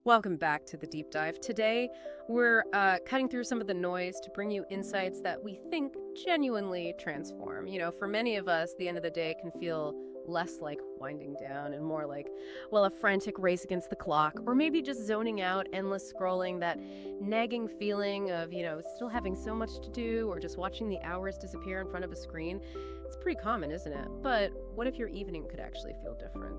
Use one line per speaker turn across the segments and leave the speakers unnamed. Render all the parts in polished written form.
Welcome back to the deep dive. Today, we're cutting through some of the noise to bring you insights that we think genuinely transform. For many of us, the end of the day can feel less like winding down and more like, well, a frantic race against the clock, or maybe just zoning out, endless scrolling, that nagging feeling of, still having so much to do, or just watching the hours disappear in front of a screen. It's pretty common, isn't it? But what if your evening could actually feel different?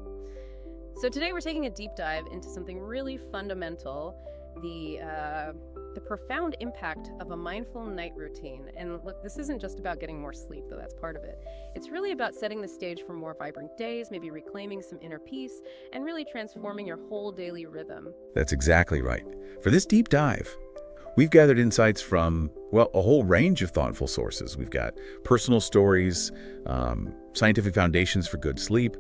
So today we're taking a deep dive into something really fundamental, the profound impact of a mindful night routine. And look, this isn't just about getting more sleep, though that's part of it. It's really about setting the stage for more vibrant days, maybe reclaiming some inner peace, and really transforming your whole daily rhythm.
That's exactly right. For this deep dive, we've gathered insights from, well, a whole range of thoughtful sources. We've got personal stories, scientific foundations for good sleep.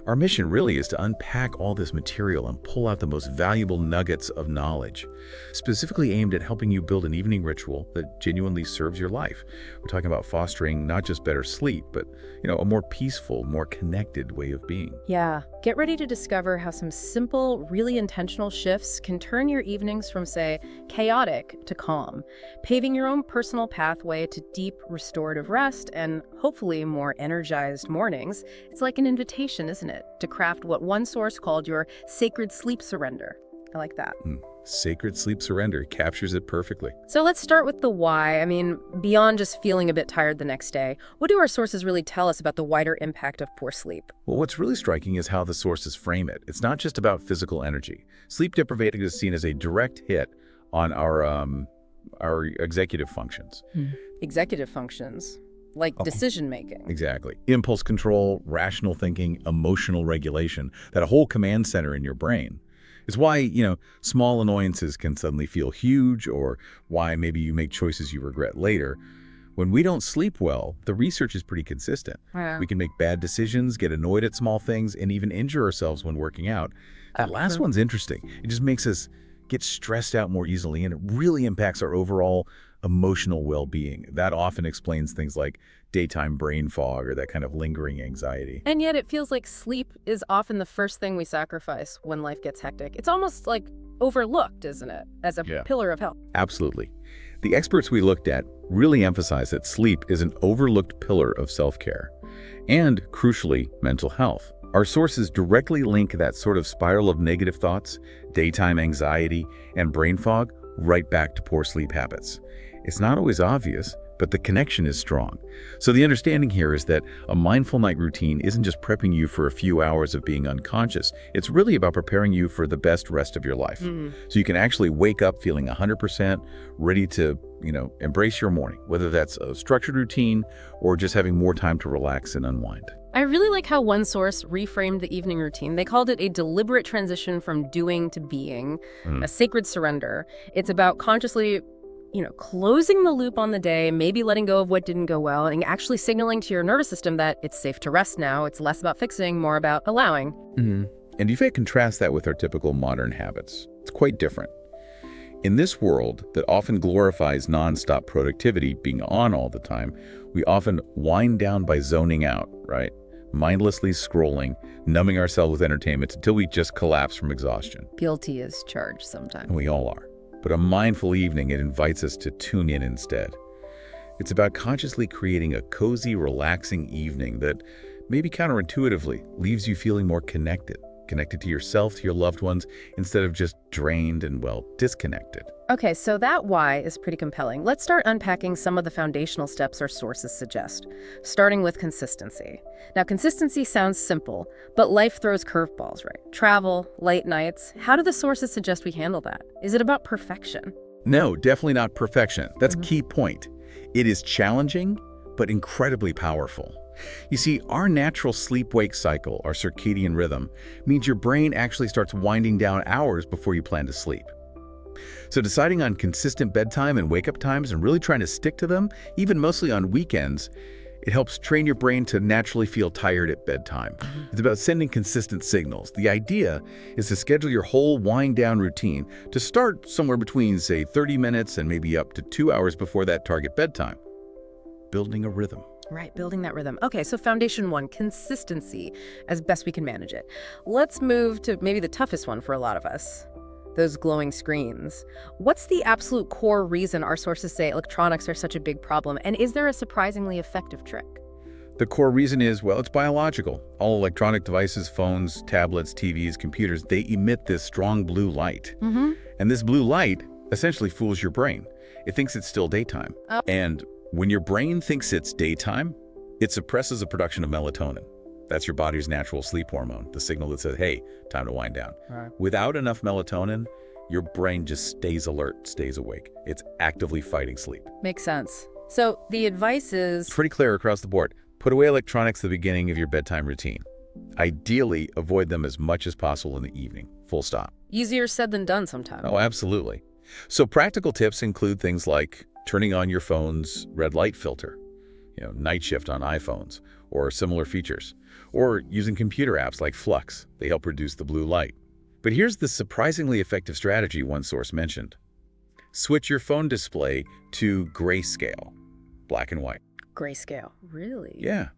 Our mission really is to unpack all this material and pull out the most valuable nuggets of knowledge, specifically aimed at helping you build an evening ritual that genuinely serves your life. We're talking about fostering not just better sleep, but, a more peaceful, more connected way of being.
Yeah, get ready to discover how some simple, really intentional shifts can turn your evenings from, say, chaotic to calm, paving your own personal pathway to deep, restorative rest and hopefully more energized mornings. It's like an invitation, isn't it, to craft what one source called your sacred sleep surrender. I like that.
Sacred sleep surrender captures it perfectly.
So let's start with the why. Beyond just feeling a bit tired the next day, what do our sources really tell us about the wider impact of poor sleep?
Well, what's really striking is how the sources frame it. It's not just about physical energy. Sleep deprivation is seen as a direct hit on our executive functions.
Executive functions, like decision-making.
Exactly. Impulse control, rational thinking, emotional regulation, that whole command center in your brain. It's why, small annoyances can suddenly feel huge, or why maybe you make choices you regret later. When we don't sleep well, the research is pretty consistent.
Yeah.
We can make bad decisions, get annoyed at small things, and even injure ourselves when working out. That last one's interesting. It just makes us get stressed out more easily, and it really impacts our overall emotional well-being. That often explains things like daytime brain fog or that kind of lingering anxiety.
And yet it feels like sleep is often the first thing we sacrifice when life gets hectic. It's almost like overlooked, isn't it, as a pillar of health?
Absolutely. The experts we looked at really emphasize that sleep is an overlooked pillar of self-care and, crucially, mental health. Our sources directly link that sort of spiral of negative thoughts, daytime anxiety, and brain fog right back to poor sleep habits. It's not always obvious, but the connection is strong. So the understanding here is that a mindful night routine isn't just prepping you for a few hours of being unconscious. It's really about preparing you for the best rest of your life. So you can actually wake up feeling 100% ready to, embrace your morning, whether that's a structured routine or just having more time to relax and unwind.
I really like how one source reframed the evening routine. They called it a deliberate transition from doing to being, a sacred surrender. It's about consciously closing the loop on the day, maybe letting go of what didn't go well, and actually signaling to your nervous system that it's safe to rest now. It's less about fixing, more about allowing.
And if you contrast that with our typical modern habits, it's quite different. In this world that often glorifies nonstop productivity, being on all the time, we often wind down by zoning out, right? Mindlessly scrolling, numbing ourselves with entertainment until we just collapse from exhaustion.
Guilty as charged sometimes.
And we all are. But a mindful evening, it invites us to tune in instead. It's about consciously creating a cozy, relaxing evening that maybe counterintuitively leaves you feeling more connected to yourself, to your loved ones, instead of just drained and, disconnected.
Okay, so that why is pretty compelling. Let's start unpacking some of the foundational steps our sources suggest, starting with consistency. Now, consistency sounds simple, but life throws curveballs, right? Travel, late nights. How do the sources suggest we handle that? Is it about perfection?
No, definitely not perfection. That's a key point. It is challenging, but incredibly powerful. You see, our natural sleep-wake cycle, our circadian rhythm, means your brain actually starts winding down hours before you plan to sleep. So deciding on consistent bedtime and wake-up times and really trying to stick to them, even mostly on weekends, it helps train your brain to naturally feel tired at bedtime. It's about sending consistent signals. The idea is to schedule your whole wind-down routine to start somewhere between, say, 30 minutes and maybe up to 2 hours before that target bedtime. Building a rhythm.
Right, building that rhythm. Okay, so foundation one, consistency, as best we can manage it. Let's move to maybe the toughest one for a lot of us, those glowing screens. What's the absolute core reason our sources say electronics are such a big problem, and is there a surprisingly effective trick?
The core reason is, well, it's biological. All electronic devices, phones, tablets, TVs, computers, they emit this strong blue light. And this blue light essentially fools your brain. It thinks it's still daytime.
Oh.
And when your brain thinks it's daytime, it suppresses the production of melatonin. That's your body's natural sleep hormone, the signal that says, hey, time to wind down.
Right.
Without enough melatonin, your brain just stays alert, stays awake. It's actively fighting sleep.
Makes sense. So the advice is...
Pretty clear across the board. Put away electronics at the beginning of your bedtime routine. Ideally, avoid them as much as possible in the evening. Full stop.
Easier said than done sometimes.
Oh, absolutely. So practical tips include things like turning on your phone's red light filter, night shift on iPhones, or similar features, or using computer apps like Flux. They help reduce the blue light. But here's the surprisingly effective strategy one source mentioned. Switch your phone display to grayscale, black and white.
Grayscale. Really?
Yeah.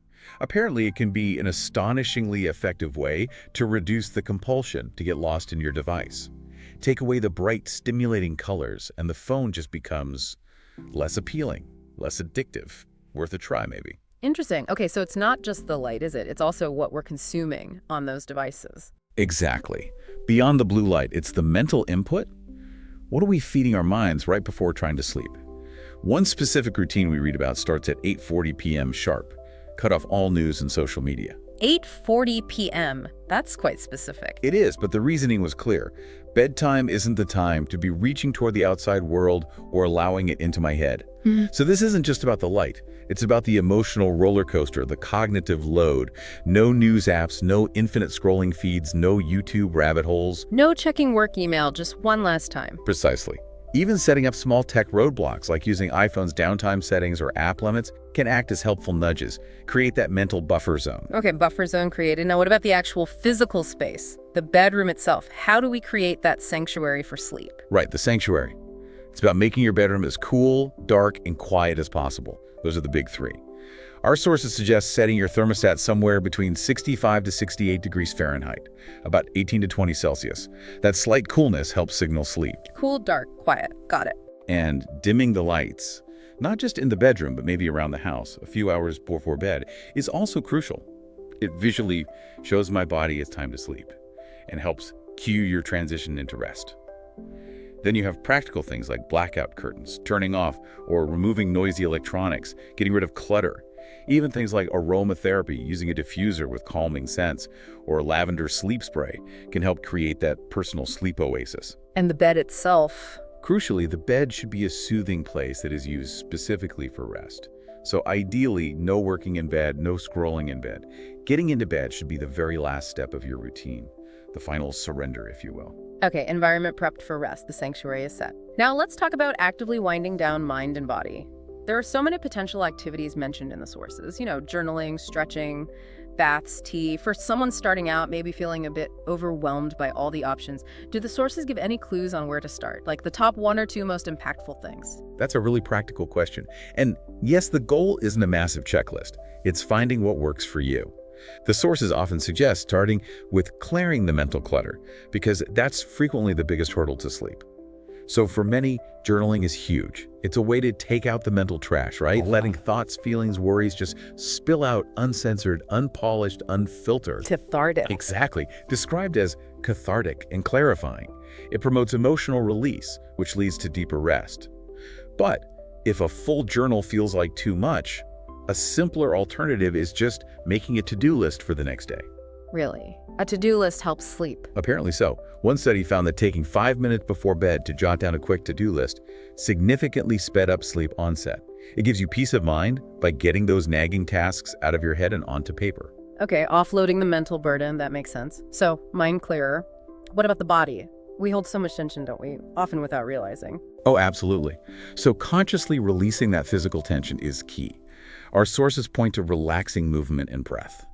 Apparently, it can be an astonishingly effective way to reduce the compulsion to get lost in your device. Take away the bright, stimulating colors, and the phone just becomes less appealing, less addictive. Worth a try, maybe.
Interesting. Okay, so it's not just the light, is it? It's also what we're consuming on those devices.
Exactly. Beyond the blue light, it's the mental input. What are we feeding our minds right before trying to sleep? One specific routine we read about starts at 8:40 p.m. sharp. Cut off all news and social media.
8:40 p.m. That's quite specific.
It is, but the reasoning was clear. Bedtime isn't the time to be reaching toward the outside world or allowing it into my head. So this isn't just about the light. It's about the emotional roller coaster, the cognitive load. No news apps, no infinite scrolling feeds, no YouTube rabbit holes.
No checking work email, just one last time.
Precisely. Even setting up small tech roadblocks like using iPhone's downtime settings or app limits can act as helpful nudges. Create that mental buffer zone.
Okay, buffer zone created. Now what about the actual physical space? The bedroom itself. How do we create that sanctuary for sleep?
Right, the sanctuary. It's about making your bedroom as cool, dark, and quiet as possible. Those are the big three. Our sources suggest setting your thermostat somewhere between 65 to 68 degrees Fahrenheit, about 18 to 20 Celsius. That slight coolness helps signal sleep.
Cool, dark, quiet. Got it.
And dimming the lights, not just in the bedroom, but maybe around the house, a few hours before bed, is also crucial. It visually shows my body it's time to sleep and helps cue your transition into rest. Then you have practical things like blackout curtains, turning off or removing noisy electronics, getting rid of clutter. Even things like aromatherapy, using a diffuser with calming scents, or lavender sleep spray can help create that personal sleep oasis.
And the bed itself.
Crucially, the bed should be a soothing place that is used specifically for rest. So ideally, no working in bed, no scrolling in bed. Getting into bed should be the very last step of your routine, the final surrender, if you will.
Okay, environment prepped for rest. The sanctuary is set. Now let's talk about actively winding down mind and body. There are so many potential activities mentioned in the sources, journaling, stretching, baths, tea. For someone starting out, maybe feeling a bit overwhelmed by all the options, do the sources give any clues on where to start? Like the top 1 or 2 most impactful things?
That's a really practical question. And yes, the goal isn't a massive checklist. It's finding what works for you. The sources often suggest starting with clearing the mental clutter, because that's frequently the biggest hurdle to sleep. So for many, journaling is huge. It's a way to take out the mental trash, right? Letting thoughts, feelings, worries just spill out uncensored, unpolished, unfiltered.
Cathartic.
Exactly. Described as cathartic and clarifying. It promotes emotional release, which leads to deeper rest. But if a full journal feels like too much, a simpler alternative is just making a to-do list for the next day.
Really? A to-do list helps sleep?
Apparently so. One study found that taking 5 minutes before bed to jot down a quick to-do list significantly sped up sleep onset. It gives you peace of mind by getting those nagging tasks out of your head and onto paper.
Okay, offloading the mental burden, that makes sense. So, mind clearer. What about the body? We hold so much tension, don't we? Often without realizing.
Oh, absolutely. So consciously releasing that physical tension is key. Our sources point to relaxing movement and breath.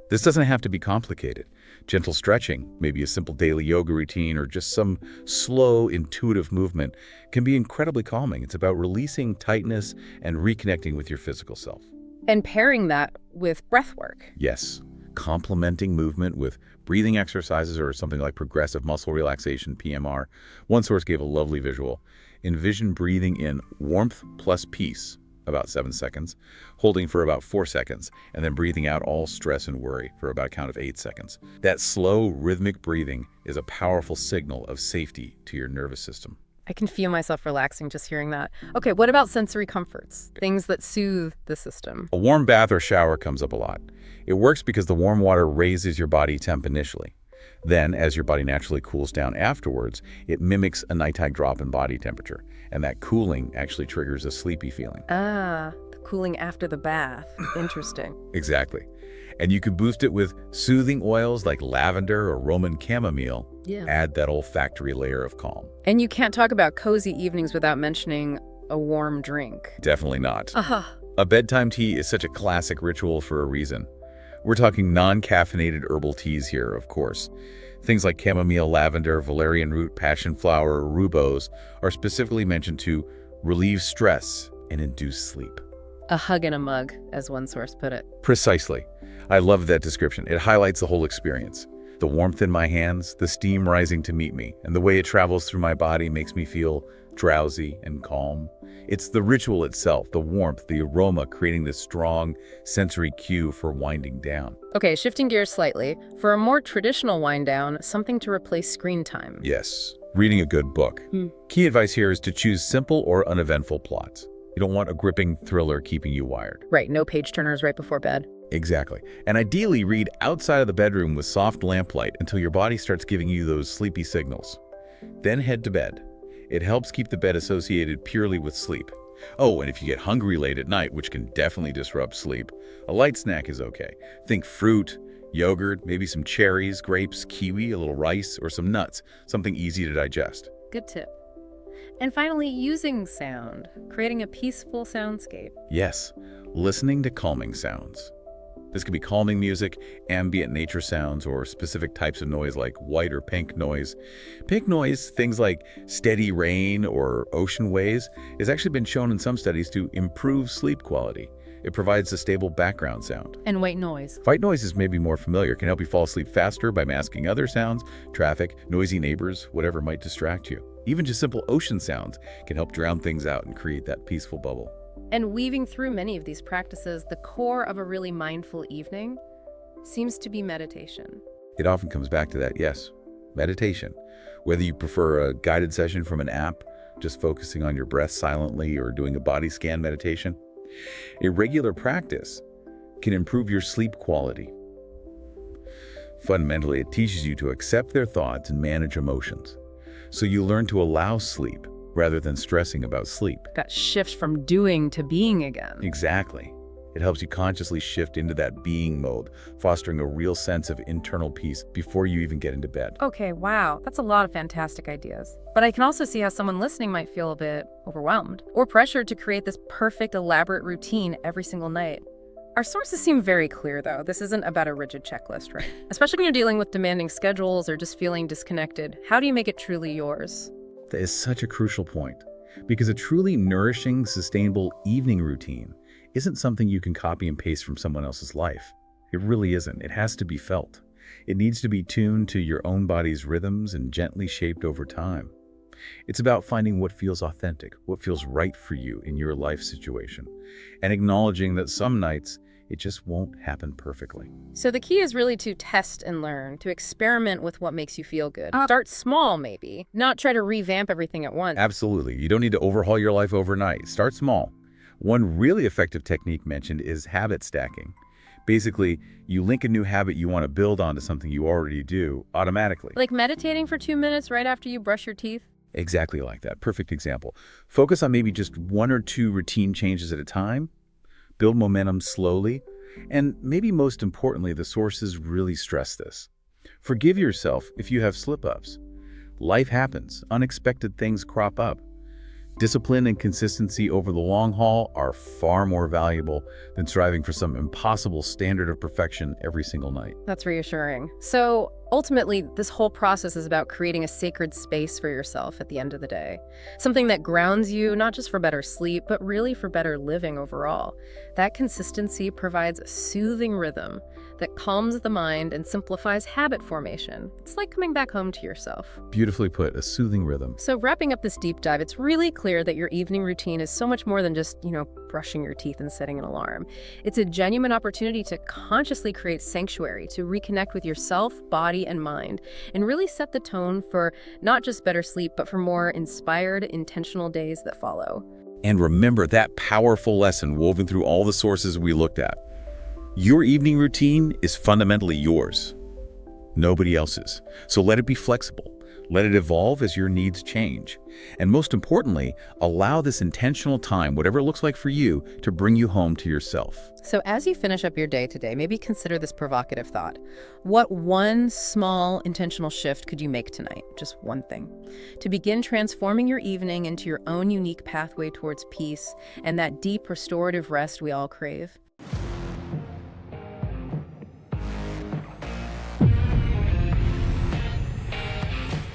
This doesn't have to be complicated. Gentle stretching, maybe a simple daily yoga routine, or just some slow, intuitive movement can be incredibly calming. It's about releasing tightness and reconnecting with your physical self.
And pairing that with breath work.
Yes. complementing movement with breathing exercises or something like progressive muscle relaxation, PMR. One source gave a lovely visual. Envision breathing in warmth plus peace, about 7 seconds, holding for about 4 seconds, and then breathing out all stress and worry for about a count of 8 seconds. That slow, rhythmic breathing is a powerful signal of safety to your nervous system.
I can feel myself relaxing just hearing that. Okay, what about sensory comforts? Things that soothe the system.
A warm bath or shower comes up a lot. It works because the warm water raises your body temp initially. Then, as your body naturally cools down afterwards, it mimics a nighttime drop in body temperature, and that cooling actually triggers a sleepy feeling.
Ah, the cooling after the bath. Interesting.
Exactly. And you could boost it with soothing oils like lavender or Roman chamomile.
Yeah.
Add that olfactory layer of calm.
And you can't talk about cozy evenings without mentioning a warm drink.
Definitely not.
Uh-huh.
A bedtime tea is such a classic ritual for a reason. We're talking non-caffeinated herbal teas here, of course. Things like chamomile, lavender, valerian root, passion flower, or rooibos are specifically mentioned to relieve stress and induce sleep.
A hug in a mug, as one source put it.
Precisely. I love that description. It highlights the whole experience. The warmth in my hands, the steam rising to meet me, and the way it travels through my body makes me feel drowsy and calm. It's the ritual itself, the warmth, the aroma, creating this strong sensory cue for winding down.
Okay, shifting gears slightly. For a more traditional wind down, something to replace screen time.
Yes, reading a good book. Key advice here is to choose simple or uneventful plots. You don't want a gripping thriller keeping you wired.
Right, no page turners right before bed.
Exactly. And ideally read outside of the bedroom with soft lamplight until your body starts giving you those sleepy signals. Then head to bed. It helps keep the bed associated purely with sleep. Oh, and if you get hungry late at night, which can definitely disrupt sleep, a light snack is okay. Think fruit, yogurt, maybe some cherries, grapes, kiwi, a little rice, or some nuts, something easy to digest.
Good tip. And finally, using sound, creating a peaceful soundscape.
Yes, listening to calming sounds. This could be calming music, ambient nature sounds, or specific types of noise like white or pink noise. Pink noise, things like steady rain or ocean waves, has actually been shown in some studies to improve sleep quality. It provides a stable background sound.
And white noise.
White noise is maybe more familiar. It can help you fall asleep faster by masking other sounds, traffic, noisy neighbors, whatever might distract you. Even just simple ocean sounds can help drown things out and create that peaceful bubble.
And weaving through many of these practices, the core of a really mindful evening seems to be meditation.
It often comes back to that, yes, meditation. Whether you prefer a guided session from an app, just focusing on your breath silently, or doing a body scan meditation, a regular practice can improve your sleep quality. Fundamentally, it teaches you to accept their thoughts and manage emotions. So you learn to allow sleep rather than stressing about sleep.
That shift from doing to being again.
Exactly. It helps you consciously shift into that being mode, fostering a real sense of internal peace before you even get into bed.
Okay, wow, that's a lot of fantastic ideas. But I can also see how someone listening might feel a bit overwhelmed or pressured to create this perfect, elaborate routine every single night. Our sources seem very clear, though. This isn't about a rigid checklist, right? Especially when you're dealing with demanding schedules or just feeling disconnected. How do you make it truly yours?
That is such a crucial point, because a truly nourishing, sustainable evening routine isn't something you can copy and paste from someone else's life. It really isn't. It has to be felt. It needs to be tuned to your own body's rhythms and gently shaped over time. It's about finding what feels authentic, what feels right for you in your life situation, and acknowledging that some nights it just won't happen perfectly.
So the key is really to test and learn, to experiment with what makes you feel good. Start small, maybe, not try to revamp everything at once.
Absolutely. You don't need to overhaul your life overnight. Start small. One really effective technique mentioned is habit stacking. Basically, you link a new habit you want to build onto something you already do automatically.
Like meditating for 2 minutes right after you brush your teeth?
Exactly like that. Perfect example. Focus on maybe just 1 or 2 routine changes at a time. Build momentum slowly. And maybe most importantly, the sources really stress this. Forgive yourself if you have slip-ups. Life happens. Unexpected things crop up. Discipline and consistency over the long haul are far more valuable than striving for some impossible standard of perfection every single night.
That's reassuring. So Ultimately, this whole process is about creating a sacred space for yourself at the end of the day. Something that grounds you, not just for better sleep, but really for better living overall. That consistency provides a soothing rhythm that calms the mind and simplifies habit formation. It's like coming back home to yourself.
Beautifully put, a soothing rhythm.
So wrapping up this deep dive, it's really clear that your evening routine is so much more than just, brushing your teeth and setting an alarm. It's a genuine opportunity to consciously create sanctuary, to reconnect with yourself, body, and mind, and really set the tone for not just better sleep, but for more inspired, intentional days that follow.
And remember that powerful lesson woven through all the sources we looked at. Your evening routine is fundamentally yours, nobody else's. So let it be flexible. Let it evolve as your needs change. And most importantly, allow this intentional time, whatever it looks like for you, to bring you home to yourself.
So as you finish up your day today, maybe consider this provocative thought. What one small intentional shift could you make tonight? Just one thing. To begin transforming your evening into your own unique pathway towards peace and that deep restorative rest we all crave.